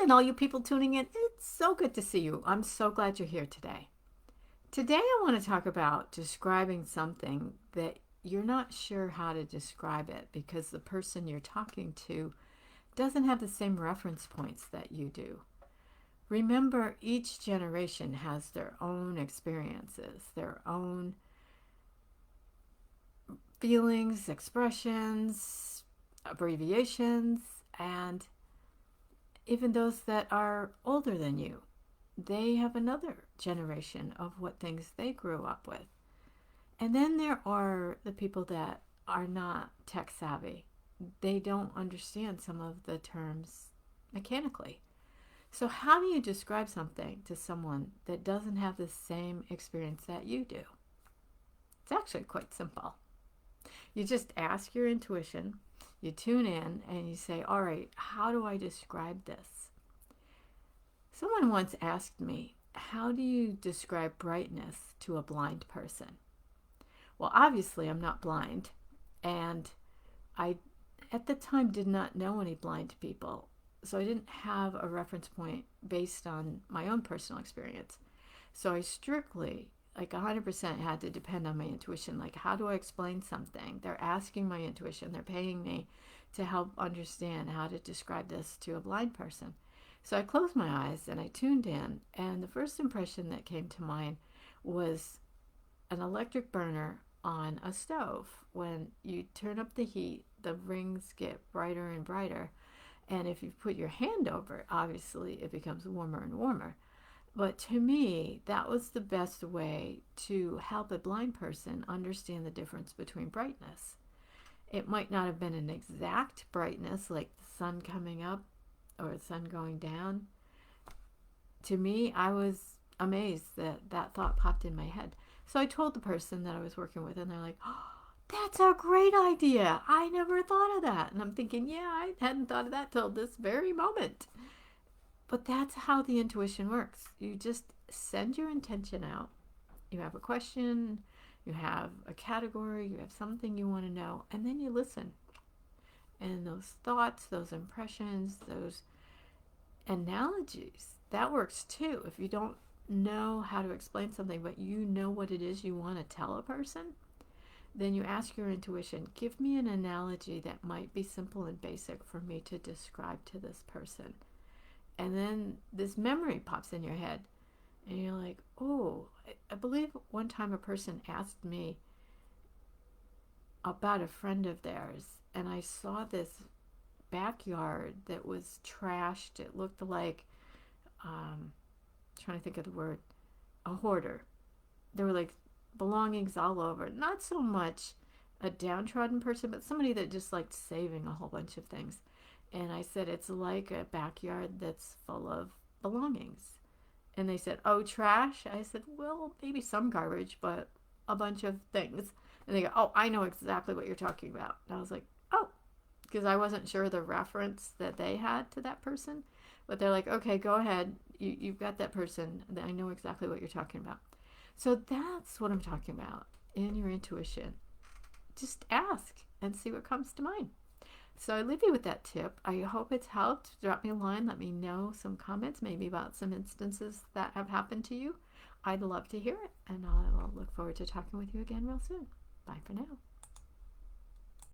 and all you people tuning in. It's so good to see you. I'm so glad you're here today. Today, I want to talk about describing something that you're not sure how to describe it because the person you're talking to doesn't have the same reference points that you do. Remember, each generation has their own experiences, their own feelings, expressions, abbreviations, and even those that are older than you, they have another generation of what things they grew up with. And then there are the people that are not tech savvy. They don't understand some of the terms mechanically. So, how do you describe something to someone that doesn't have the same experience that you do? It's actually quite simple. You just ask your intuition, you tune in, and you say, all right, how do I describe this? Someone once asked me, how do you describe brightness to a blind person? Well, obviously, I'm not blind, and I, at the time, did not know any blind people, so I didn't have a reference point based on my own personal experience. So I strictly, like 100%, had to depend on my intuition. Like, how do I explain something? They're asking my intuition, they're paying me to help understand how to describe this to a blind person. So I closed my eyes and I tuned in, and the first impression that came to mind was an electric burner on a stove. When you turn up the heat, the rings get brighter and brighter. And if you put your hand over it, obviously it becomes warmer and warmer. But to me, that was the best way to help a blind person understand the difference between brightness. It might not have been an exact brightness like the sun coming up or the sun going down. To me, I was amazed that that thought popped in my head. So I told the person that I was working with, and they're like, oh, that's a great idea. I never thought of that. And I'm thinking, yeah, I hadn't thought of that till this very moment. But that's how the intuition works. You just send your intention out. You have a question, you have a category, you have something you want to know, and then you listen. And those thoughts, those impressions, those analogies, that works too. If you don't know how to explain something, but you know what it is you want to tell a person, then you ask your intuition, give me an analogy that might be simple and basic for me to describe to this person. And then this memory pops in your head, and you're like, oh, I believe one time a person asked me about a friend of theirs, and I saw this backyard that was trashed. It looked like, trying to think of the word, a hoarder. There were like belongings all over. Not so much a downtrodden person, but somebody that just liked saving a whole bunch of things. And I said, it's like a backyard that's full of belongings. And they said, oh, trash? I said, well, maybe some garbage, but a bunch of things. And they go, oh, I know exactly what you're talking about. And I was like, oh, because I wasn't sure the reference that they had to that person. But they're like, okay, go ahead. You've got that person. I know exactly what you're talking about. So that's what I'm talking about in your intuition. Just ask and see what comes to mind. So I leave you with that tip. I hope it's helped. Drop me a line. Let me know some comments, maybe about some instances that have happened to you. I'd love to hear it, and I'll look forward to talking with you again real soon. Bye for now.